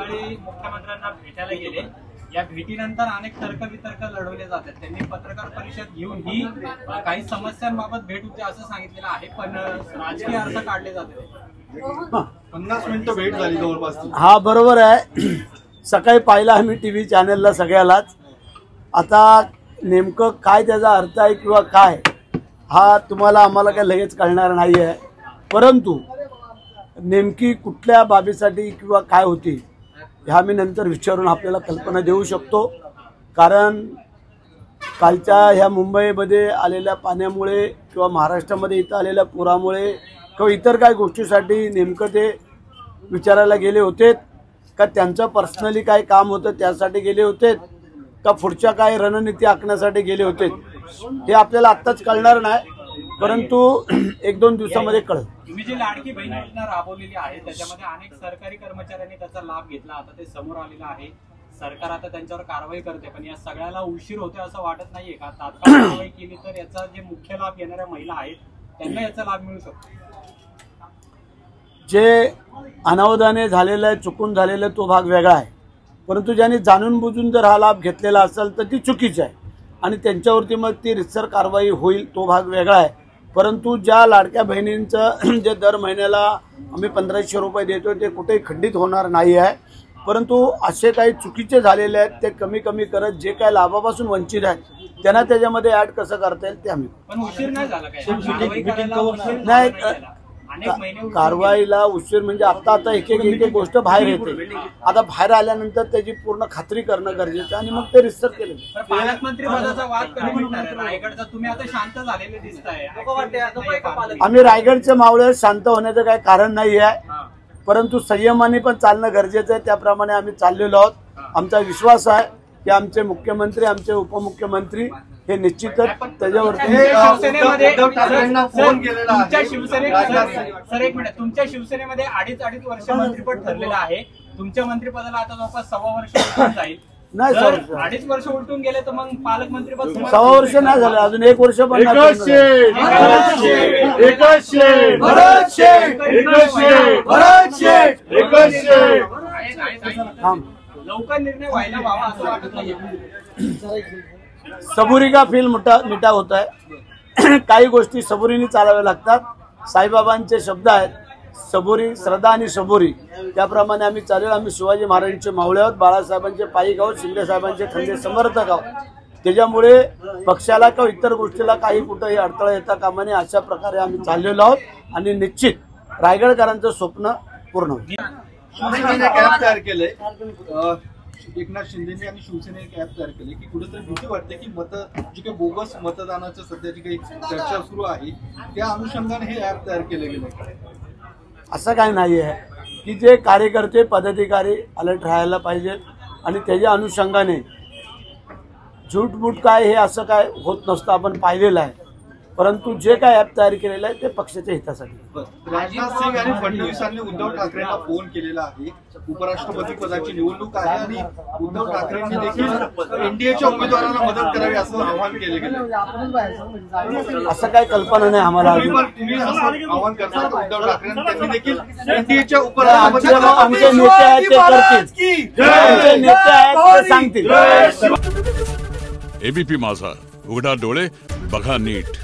यावेळी मुख्यमंत्र्यांना भेटायला गेले। या भेटीनंतर अनेक तर्कवितर्क लढवले जातात। त्यांनी पत्रकार परिषद घेऊन ही काही समस्यांबाबत भेट होती असं सांगितलेलं आहे, पण राजकीय अर्थ काढले जाते। 50 मिनिटं भेट झाली जवळपास। हा बरोबर आहे। सकाळी पाहिला आम्ही टीव्ही चॅनलला सगळ्यालाच। आता नेमकं काय त्याचा अर्थ आहे किंवा काय हा तुम्हाला आम्हाला काय लगेच कळणार नाही आहे, परंतु नेमकी कुठल्या बाबीसाठी किंवा काय होती ह्या मी नंतर विचारून आपल्याला कल्पना देऊ शकतो। कारण कालच्या ह्या मुंबईमध्ये आलेल्या पाण्यामुळे किंवा महाराष्ट्रामध्ये इथं आलेल्या पुरामुळे किंवा इतर काही गोष्टीसाठी नेमकं ते विचारायला गेले होते का त्यांचं पर्सनली काय काम होतं त्यासाठी गेले होते का पुढच्या काय रणनीती आखण्यासाठी गेले होते हे आपल्याला आत्ताच कळणार नाही, परंतु 1-2 दिवसामध्ये कळेल। तुम्ही जी लाडकी बहीण योजना राबवलेली आहे त्याच्यामध्ये अनेक सरकारी कर्मचाऱ्यांनी त्याचा लाभ घेतला, आता ते समोर आलेलं आहे। सरकार आता त्यांच्यावर कारवाई करते, पण या सगळ्याला उशीर होतोय असं वाटत नाहीये का? तात्काळ कारवाई केली तर याचा जे मुख्य लाभ घेणाऱ्या महिला आहेत त्यांना याचा लाभ मिळू शकतो। जे अनावधाने झालेलं आहे, चुकून झालेलं तो भाग वेगळा आहे, परंतु ज्यांनी जाणून बुजून जर हा लाभ घेतलेला असेल तर ती चुकीची आहे आणि त्यांच्यावरती मग ती रितसर कारवाई होईल तो भाग वेगळा आहे। परंतु ज्या लाडक्या बहिणींचं जे दर महिन्याला आम्ही 1500 रुपये देतो ते कुठेही खंडित होणार नाही आहे, परंतु असे काही चुकीचे झालेले आहेत ते कमी कमी करत जे काही लाभापासून वंचित आहेत त्यांना त्याच्यामध्ये ऍड कसं करता येईल ते आम्ही पण उशीर नाही झाला काय? नाही कारवाईला उशीर म्हणजे आता एक एक गोष्ट बाहेर येते। आता बाहेर आल्यानंतर त्याची पूर्ण खात्री करणं गरजेचं आणि मग ते रिसर्च केलं। पालकमंत्री पदाचा वाद कधी मिटणार आहे? रायगडचा तुम्ही आता शांत झालेले दिसताय, आम्ही रायगडच्या मावळ्यात शांत होण्याचं काही कारण नाही आहे, परंतु संयमाने पण चालणं गरजेचं आहे। त्याप्रमाणे आम्ही चाललेलो आहोत। आमचा विश्वास आहे की आमचे मुख्यमंत्री आमचे उपमुख्यमंत्री हे निश्चितच त्याच्यावरती तुमच्या शिवसेनेमध्ये 2.5 वर्ष मंत्रिपद ठरलेलं आहे। तुमच्या मंत्रिपदाला आता जवळपास 1.25 वर्ष उलटून जाईल। नाही, 2.5 वर्ष उलटून गेले तर मग पालकमंत्रीपद 1.25 वर्ष नाही झालं, अजून 1 वर्ष पण लवकर निर्णय व्हायला हवा असं वाटत नाही। सबुरी का फील मिठा होता है। काही गोष्टी सबुरीने चालाव्या लागतात। साईबाबांचे शब्द आहेत, सबुरी श्रद्धा आणि सबुरी, त्याप्रमाणे आम्ही चालेल। आम्ही शिवाजी महाराजांचे मावळे आहोत, बाळासाहेबांचे पाईक आहोत, शिंदे साहेबांचे खंदे समर्थक आहोत। त्याच्यामुळे पक्षाला किंवा इतर गोष्टीला काही कुठेही अडथळा येता कामा नये अशा प्रकारे आम्ही चाललेलो आहोत आणि निश्चित रायगडकरांचं स्वप्न पूर्ण होईल। शिवसेनेने एक ऍप तयार केलंय, एकनाथ शिंदेने आणि शिवसेनेने एक ऍप तयार केले की कुठेतरी भीती वाटते की जी काही बोगस मतदानाचं सध्याची काही चर्चा सुरू आहे त्या अनुषंगाने हे ऍप तयार केले गेले। असं काही नाही आहे की जे कार्यकर्ते पदाधिकारी अलर्ट राहायला पाहिजेत आणि त्याच्या अनुषंगाने झूटबूट काय हे असं काय होत नसतं, आपण पाहिलेलं आहे। परंतु जे काय ऍप तयार केलेलं आहे ते पक्षाच्या हितासाठी। राजनाथ सिंग आणि फडणवीसांनी उद्धव ठाकरेंना फोन केलेला आहे। उपराष्ट्रपती पदाची निवडणूक आहे आणि उद्धव ठाकरेंनी देखील एनडीएच्या उमेदवारांना मदत करावी असं आवाहन केले गेले। असं काही कल्पना नाही आम्हाला। तुम्ही असं आवाहन करता उद्धव ठाकरेंनी त्यांनी देखील एनडीएच्या आमचे नेते आहेत ते करतील, आमचे नेते आहेत ते सांगतील। एबीपी माझा, उघडा डोळे बघा नीट।